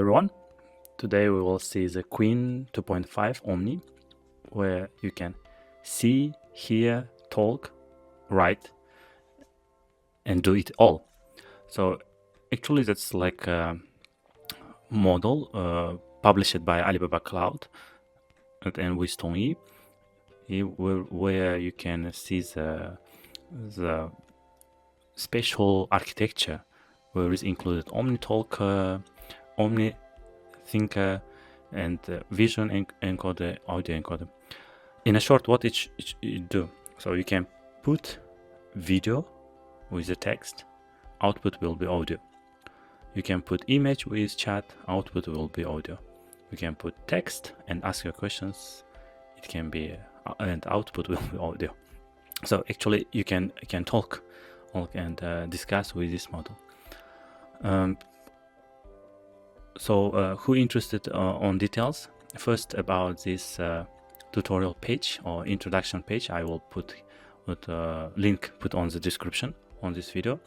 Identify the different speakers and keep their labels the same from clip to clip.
Speaker 1: everyone. Today we will see the Qwen2.5-Omni, where you can see, hear, talk, write, and do it all. So actually that's like a model published by Alibaba Cloud and with Tongyi, where you can see the spatial architecture, where is included Omni Talker, Omni Thinker, and vision encoder, audio encoder. In a short, what it do? So you can put video with the text, output will be audio. You can put image with chat, output will be audio. You can put text and ask your questions, it can be and output will be audio. So actually you can talk and discuss with this model. So who interested on details? First, about this tutorial page or introduction page, I will put link put on the description on this video.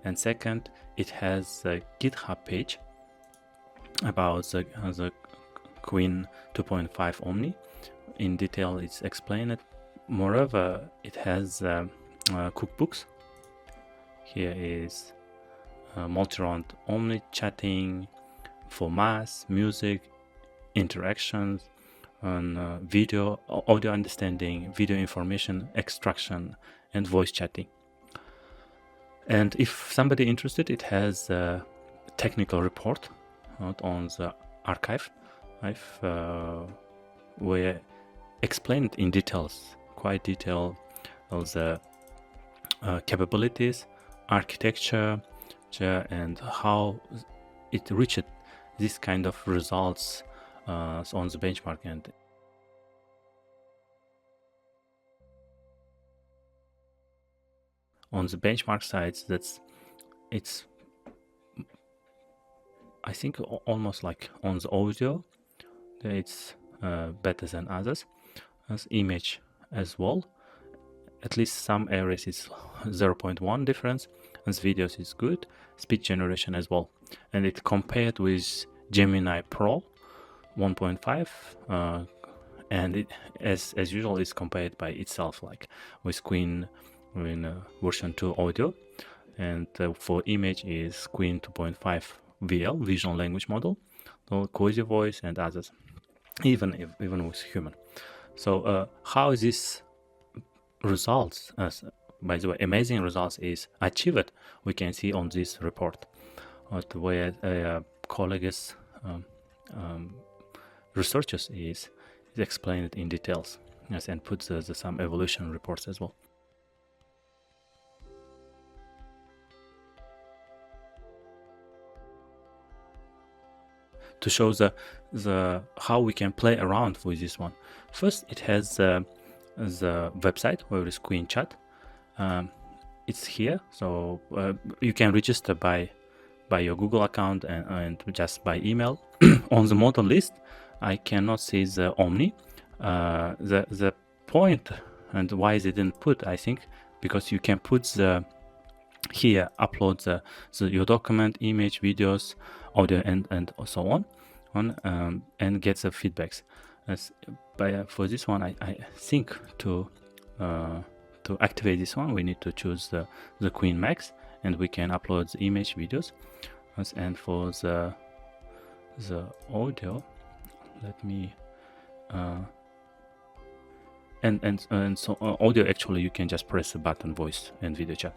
Speaker 1: And second, it has a GitHub page about the Qwen2.5-Omni. In detail, it's explained. Moreover, it has cookbooks. Here is multi-round Omni chatting for math, music, interactions, and video, audio understanding, video information extraction, and voice chatting. And if somebody interested, it has a technical report on the archive, where explained in details, quite detailed, all the capabilities, architecture, and how it reached this kind of results on the benchmark end. On the benchmark sides, it's I think almost like on the audio, it's better than others. As image as well, at least some areas is 0.1 difference, and videos is good, speech generation as well. And it compared with Gemini Pro 1.5, and it as usual is compared by itself, like with Qwen version 2 audio, and for image is Qwen2.5 VL, Visual Language Model, Cozy Voice, and others, even with human. So how this results, by the way, amazing results is achieved, we can see on this report, where colleagues, researchers is explained in details, yes, and puts some evolution reports as well. To show the how we can play around with this one. First, it has the website where is Qwen Chat. It's here, so you can register by your Google account and just by email. On the model list, I cannot see the Omni. The point and why they didn't put, I think, because you can put here upload your document, image, videos, audio, and so on, and get the feedbacks. For this one, I think to activate this one, we need to choose the Qwen Max, and we can upload the image, videos. And for the audio, let me and so audio, actually you can just press the button, voice and video chat.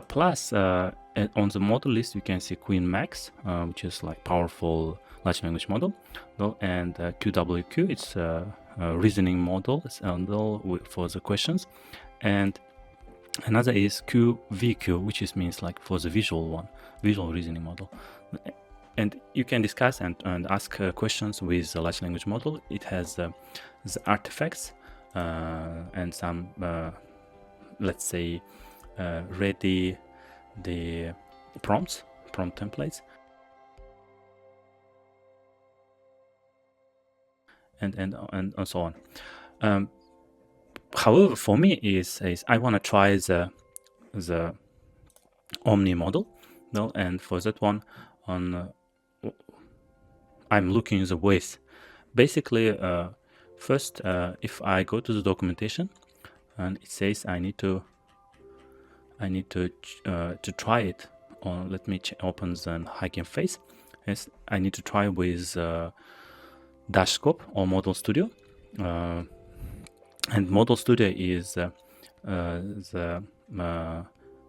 Speaker 1: Plus, on the model list, you can see Qwen Max, which is like powerful large language model, and QWQ, it's a reasoning model for the questions, and another is QVQ, which means like for the visual one, visual reasoning model. And you can discuss and ask questions with the large language model. It has the artifacts and some, let's say, ready the prompt templates, and so on. However, for me is I want to try the Omni model, and for that one, on I'm looking at the ways. Basically, first, if I go to the documentation and it says I need to try it on, let me open the Hugging Face. Yes, I need to try with Dashscope or Model Studio, and Model Studio is the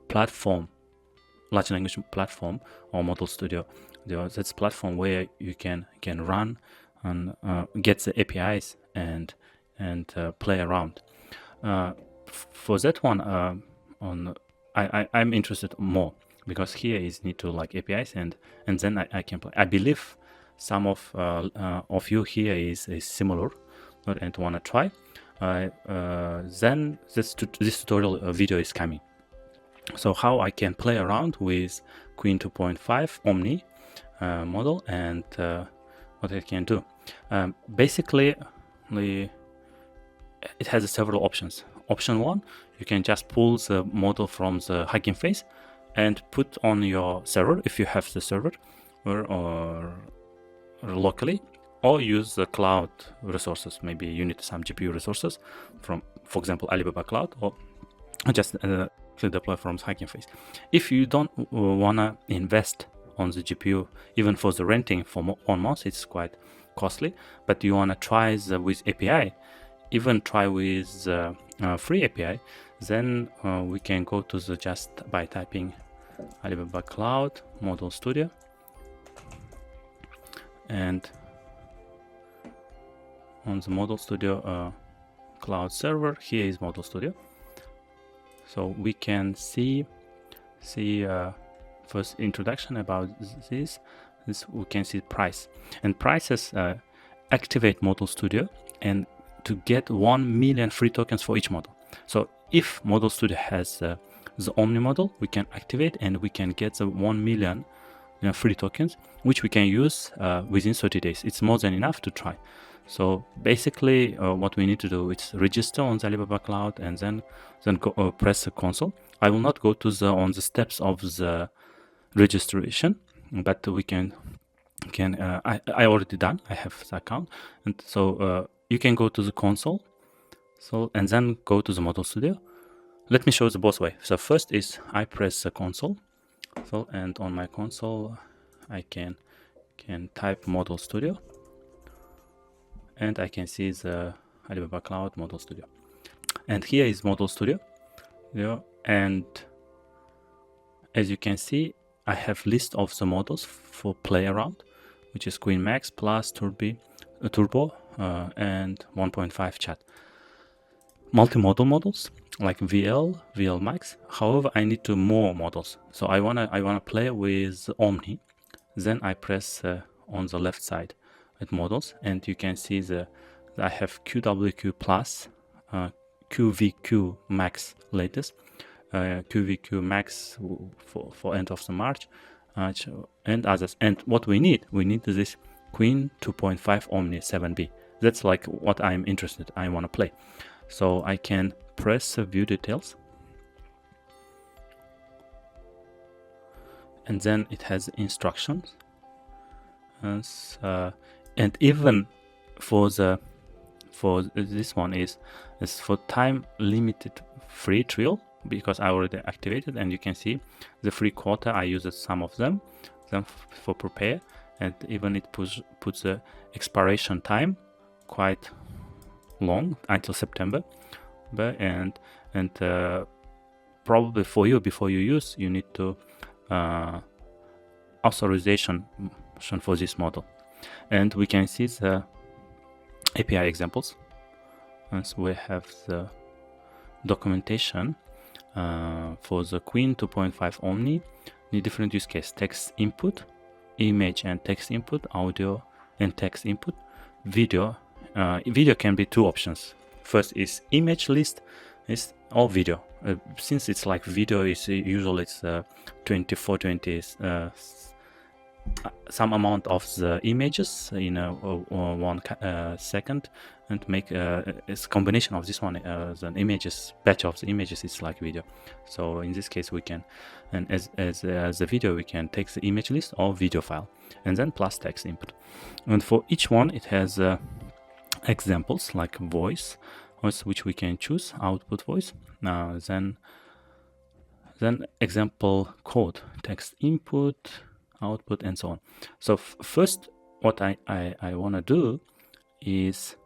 Speaker 1: platform, large language platform, or Model Studio. That's platform where you can run and get the APIs and play around. For that one, I'm interested more, because here is need to like APIs and then I can play. I believe some of you here is similar and want to try. Then this tutorial video is coming. So how I can play around with Qwen2.5-Omni model and what I can do. Basically, it has several options. Option 1, you can just pull the model from the Hugging Face and put on your server if you have the server, or locally, or use the cloud resources. Maybe you need some GPU resources from, for example, Alibaba Cloud, or just deploy from Hugging Face. If you don't wanna invest on the GPU, even for the renting for 1 month, it's quite costly, but you wanna try with API, even try with free API, then we can go to the, just by typing Alibaba Cloud Model Studio, and on the Model Studio cloud server, here is Model Studio. So we can see first introduction about this. We can see price, and prices activate Model Studio and to get 1 million free tokens for each model. So if Model Studio has the Omni model, we can activate and we can get the 1 million free tokens, which we can use within 30 days. It's more than enough to try. So basically, what we need to do is register on the Alibaba Cloud and then go press the console. I will not go to on the steps of the registration, but we can I already done. I have the account, and so you can go to the console, so and then go to the Model Studio. Let me show the both way. So first is I press the console, so and on my console I can type Model Studio, and I can see the Alibaba Cloud Model Studio, and here is Model Studio. And as you can see, I have list of the models for play around, which is Qwen Max plus Turbo and 1.5 chat. Multimodal models like VL Max. However, I need more models. So I wanna play with Omni. Then I press on the left side at models, and you can see I have QWQ plus, QVQ Max latest, QVQ Max for end of the March, and others. And what we need this Qwen2.5-Omni 7B. That's like what I'm interested. I want to play. So I can press view details, and then it has instructions, and even for this one is for time limited free trial, because I already activated, and you can see the free quota. I used some of them for prepare, and even it puts the expiration time quite long until September. But and probably for you, before you use, you need to authorization for this model. And we can see the API examples, and so we have the documentation for the Qwen2.5-Omni. The different use case: text input, image and text input, audio and text input, video. Video can be 2 options. First is image list, or video. Since it's like video is usually it's 2420 some amount of the images in 1 second, and make a combination of this one, the images, batch of the images is like video. So in this case we can, and as the video, we can take the image list or video file and then plus text input. And for each one it has examples like voice, which we can choose, output voice, then example code, text input, output, and so on. So first what I want to do is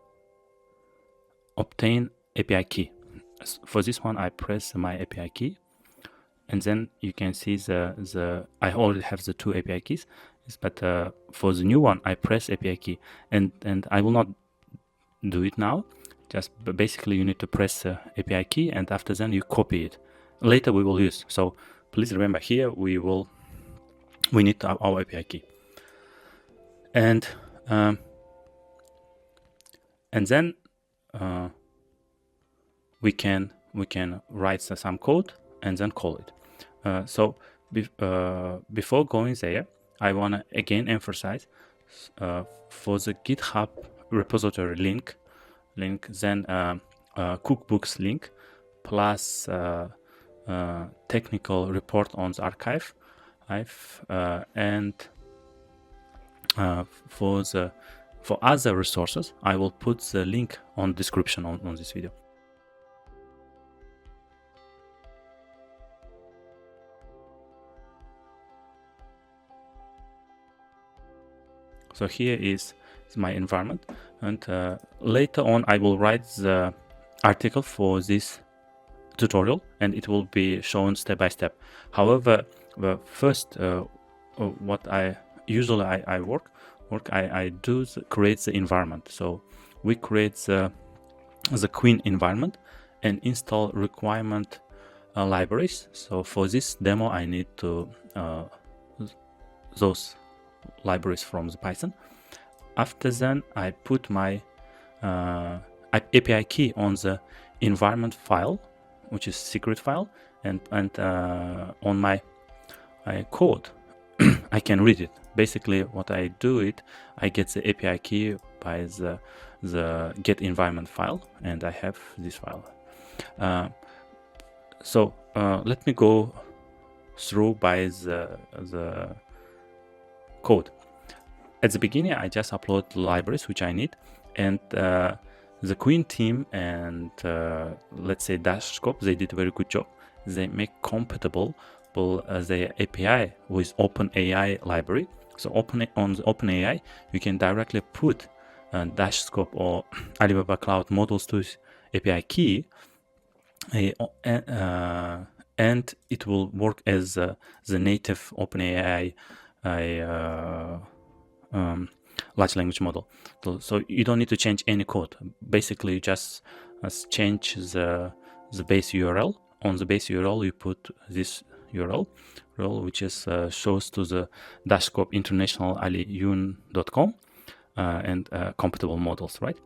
Speaker 1: obtain API key. For this one I press my API key, and then you can see I already have the 2 API keys, but for the new one I press API key, and I will not do it now. Just basically you need to press API key, and after then you copy it. Later we will use. So please remember, here we need our API key, and then we can write some code and then call it. So before going there, I want to again emphasize for the GitHub repository link, then cookbooks link, plus technical report on the archive, and for other resources I will put the link on description on this video. So here is my environment, and later on I will write the article for this tutorial and it will be shown step by step. However, first what I usually I do create the environment. So we create the Qwen environment and install requirement libraries. So for this demo I need to those libraries from the Python. After then I put my API key on the environment file, which is secret file, and on my code I can read it. Basically what I do it, I get the API key by the get environment file, and I have this file. So let me go through by the code. At the beginning I just upload the libraries which I need, and the Qwen team and let's say Dashscope, they did a very good job. They make compatible the API with OpenAI library. So on the OpenAI you can directly put Dashscope or Alibaba Cloud Model Studio API key, and it will work as the native OpenAI large language model. So you don't need to change any code. Basically you just change the base URL. On the base URL you put this URL which is shows to the Dashscope international aliyun.com and compatible models, right?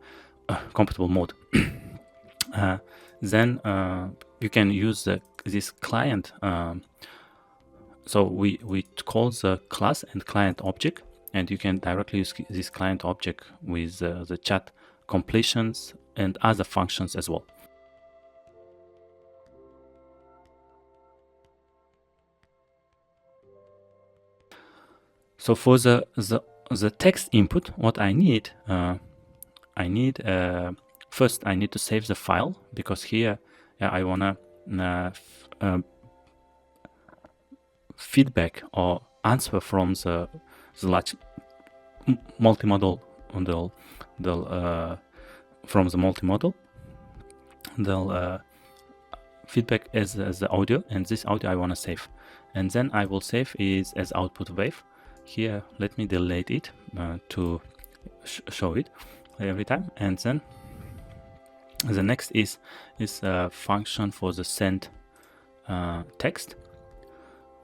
Speaker 1: Compatible mode. Then you can use this client. So we call the class and client object, and you can directly use this client object with the chat completions and other functions as well. So for the text input, what I need, first I need to save the file, because here I wanna feedback or answer from the large multimodal from the multimodal. They'll feedback as the audio, and this audio I want to save, and then I will save is as output wave. Here let me delete it to show it every time. And then the next is a function for the send text,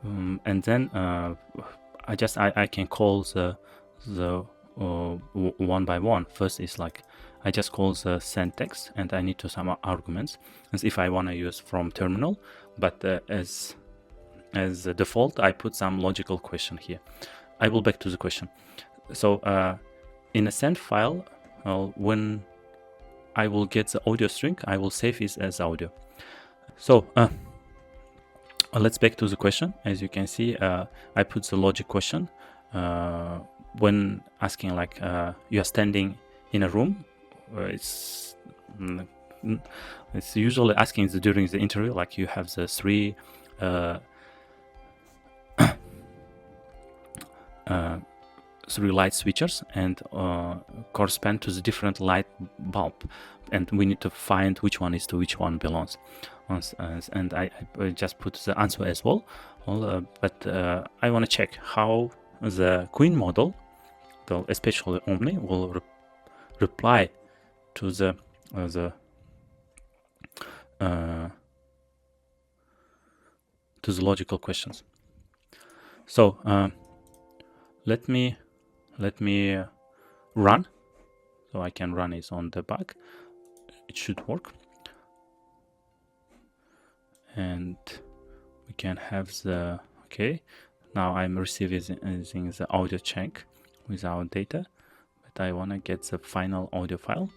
Speaker 1: and then I can call the one by one. First is like I just call the send text, and I need to some arguments as if I want to use from terminal, but as a default I put some logical question here. I will back to the question. So in a send file, when I will get the audio string, I will save it as audio. So let's back to the question. As you can see, I put the logic question when asking like you are standing in a room. It's usually asking during the interview, like you have the three three light switchers and correspond to the different light bulb, and we need to find which one is to which one belongs. And I just put the answer as well, but I want to check how the Qwen model, especially Omni, will reply to the logical questions. So let me run, so I can run it on debug. It should work, and we can have the okay. Now I'm receiving the audio check without data, but I want to get the final audio file.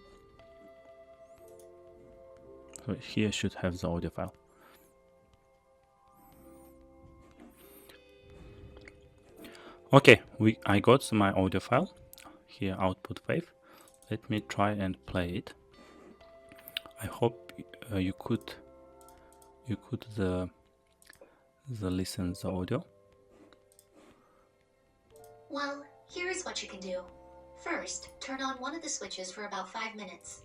Speaker 1: So here should have the audio file. Okay, I got my audio file here, output wave. Let me try and play it. I hope you could listen the audio.
Speaker 2: Well, here is what you can do. First, turn on one of the switches for about 5 minutes.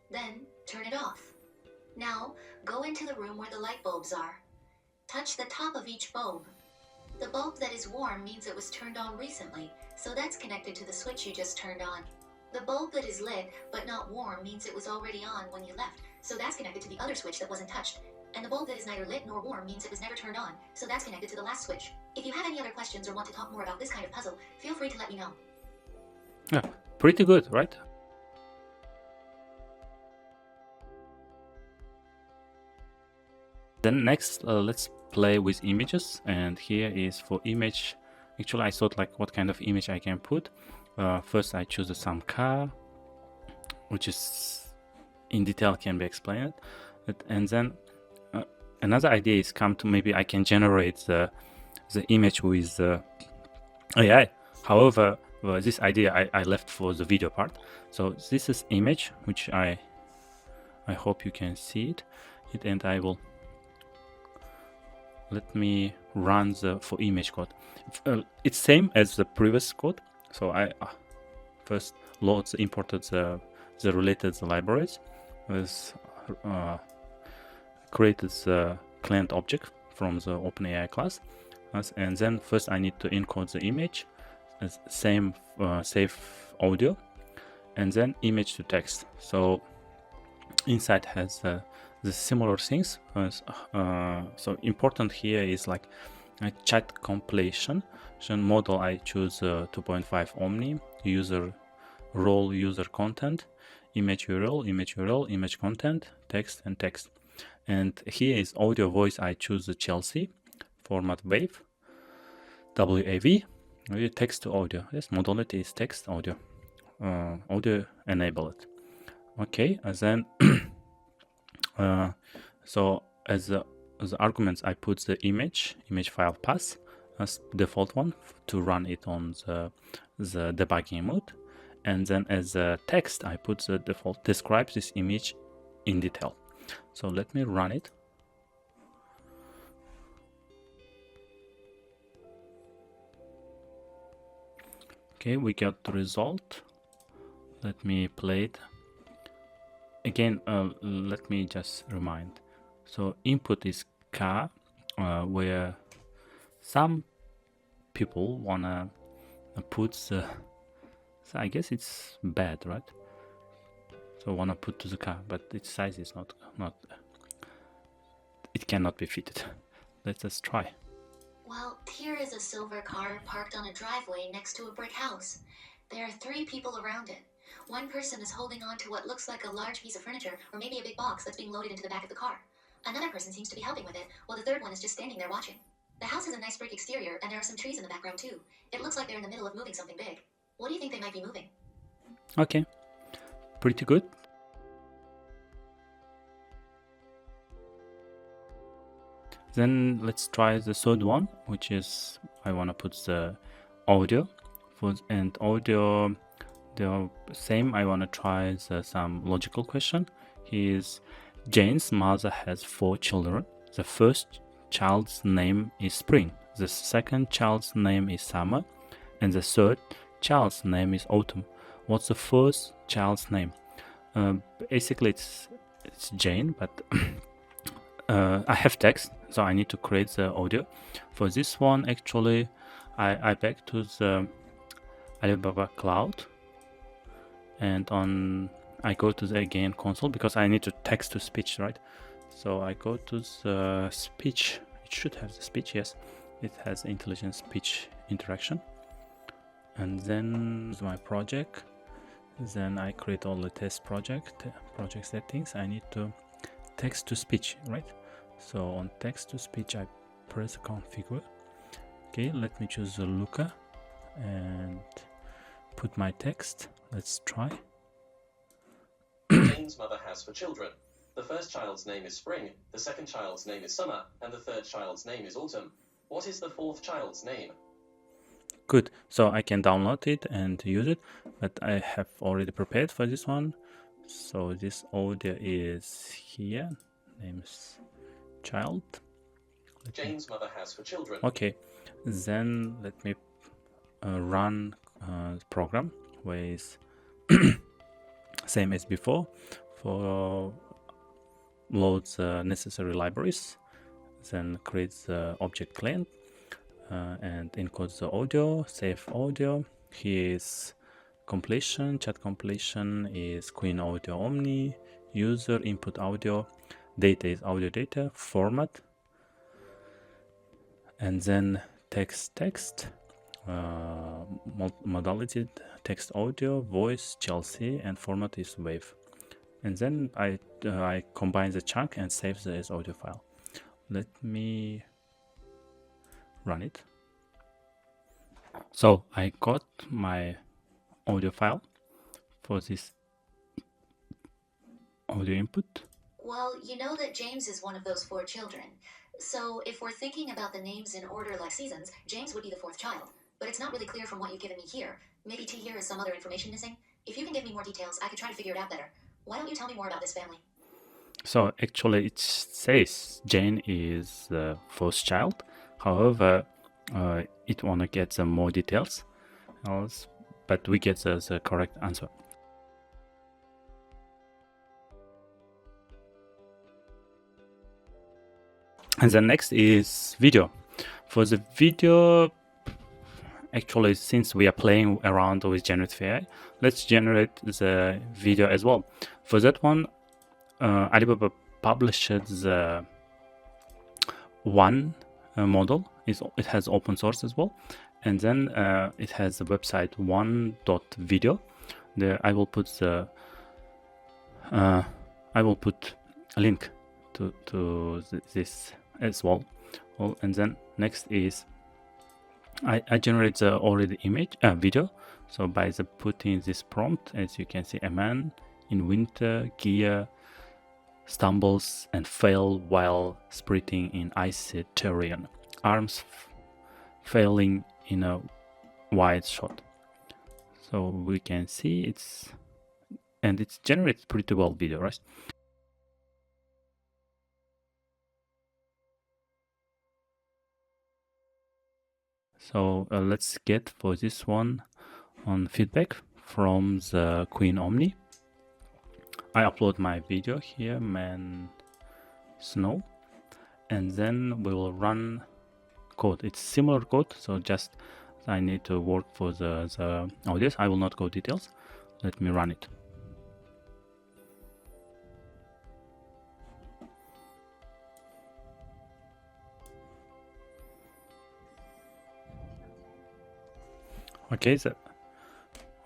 Speaker 2: Then, turn it off. Now, go into the room where the light bulbs are. Touch the top of each bulb. The bulb that is warm means it was turned on recently, so that's connected to the switch you just turned on. The bulb that is lit but not warm means it was already on when you left, so that's connected to the other switch that wasn't touched. And the bulb that is neither lit nor warm means it was never turned on, so that's connected to the last switch. If you have any other questions or want to talk more about this kind of puzzle, feel free to let me know.
Speaker 1: Yeah, pretty good, right? Then next, let's play with images, and here is for image. Actually, I thought like what kind of image I can put. First, I choose some car, which is in detail can be explained, and then another idea is come to maybe I can generate the image with AI. However, this idea I left for the video part. So this is image, which I hope you can see it, and I will. Let me run the for image code. It's same as the previous code. So I first imported the related libraries, created the client object from the OpenAI class, and then first I need to encode the image, same save audio, and then image to text. So inside has the similar things. So important here is like a chat compilation model. I choose 2.5-Omni, user role, user content, image URL, image content, text, and text. And here is audio voice. I choose the Chelsea format wave, WAV, text to audio. Yes, modality is text audio, audio enabled. Okay, and then so as the arguments, I put the image file path as default one to run it on the debugging mode, and then as a text I put the default describes this image in detail. So let me run it. Okay, we got the result. Let me play it again. Let me just remind. So input is car, where some people wanna put the, so I guess it's bad, right? So wanna put to the car, but its size is not it cannot be fitted. Let's just try.
Speaker 2: Well, here is a silver car parked on a driveway next to a brick house. There are 3 people around it. One person is holding on to what looks like a large piece of furniture, or maybe a big box that's being loaded into the back of the car. Another person seems to be helping with it, while the third one is just standing there watching. The house has a nice brick exterior, and there are some trees in the background too. It looks like they're in the middle of moving something big. What do you think they might be moving?
Speaker 1: Okay, pretty good. Then let's try the third one, which is I want to put the audio and audio the same. I want to try some logical question. Here's Jane's mother has 4 children. The first child's name is Spring, the second child's name is Summer, and the third child's name is Autumn. What's the first child's name? Basically it's Jane, but I have text, so I need to create the audio. For this one, actually, I back to the Alibaba cloud, and I go to the again console because I need to text to speech, right? So I go to the speech. It should have the speech, yes. It has intelligent speech interaction. And then my project. Then I create all the test project settings. I need to text to speech, right? So on text to speech, I press configure. Okay, let me choose the Luca and put my text. Let's try.
Speaker 3: Jane's mother has 4 children. The first child's name is Spring, the second child's name is Summer, and the third child's name is Autumn. What is the fourth child's name?
Speaker 1: Good, so I can download it and use it, but I have already prepared for this one. So this audio is here, name's child.
Speaker 3: Jane's mother has 4 children.
Speaker 1: Okay, then let me run the program with same as before for loads necessary libraries, then create the object client and encode the audio, save audio. Here is completion, chat completion is Qwen2.5-Omni, user input audio, data is audio data, format, and then text, modality, text audio, voice, Chelsea, and format is wave. And then I combine the chunk and save the as audio file. Let me run it. So I got my audio file for this audio input.
Speaker 2: Well, you know that James is one of those 4 children. So if we're thinking about the names in order like seasons, James would be the 4th child. But it's not really clear from what you've given me here. Maybe T here is some other information missing. If you can give me more details, I could try to figure it out better. Why don't you tell me more about this family?
Speaker 1: So actually it says Jane is the first child. However, it wanna get some more details, but we get the correct answer. And the next is video. For the video, actually, since we are playing around with generative AI, let's generate the video as well. For that one, Alibaba published the Wan Model. It has open source as well, and then it has the website Wan.video. There, I will put a link to this as well. And then next is I generate the already video. So by putting this prompt, as you can see, a man in winter gear stumbles and fail while sprinting in icy terrain, arms failing in a wide shot. So we can see it's generated pretty well video, right? So let's get for this one on feedback from the Qwen2.5-Omni. I upload my video here, man snow, and then we will run code. It's similar code, so just I need to work for the audios. I will not go details. Let me run it.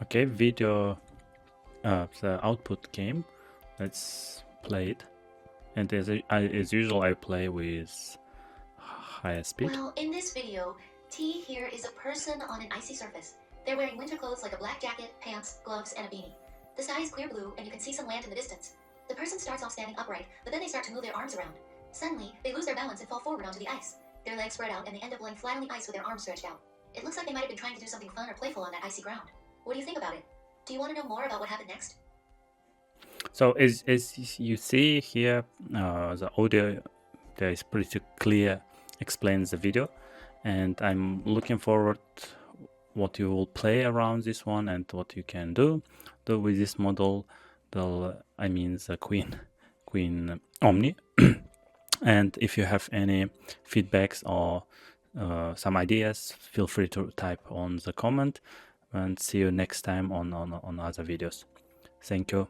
Speaker 1: Okay, video, the output came. Let's play it. And as usual, I play with higher speed.
Speaker 2: Well, in this video, T here is a person on an icy surface. They're wearing winter clothes like a black jacket, pants, gloves, and a beanie. The sky is clear blue, and you can see some land in the distance. The person starts off standing upright, but then they start to move their arms around. Suddenly, they lose their balance and fall forward onto the ice. Their legs spread out, and they end up laying flat on the ice with their arms stretched out. It looks like they might have been trying to do something fun or playful on that icy ground. What do you think about it? Do you want to know more about what happened next?
Speaker 1: So as you see here, the audio there is pretty clear, explains the video, and I'm looking forward what you will play around this one and what you can do with this model. I mean the Qwen2.5-Omni. And if you have any feedbacks or some ideas, feel free to type on the comment, and see you next time on other videos. Thank you.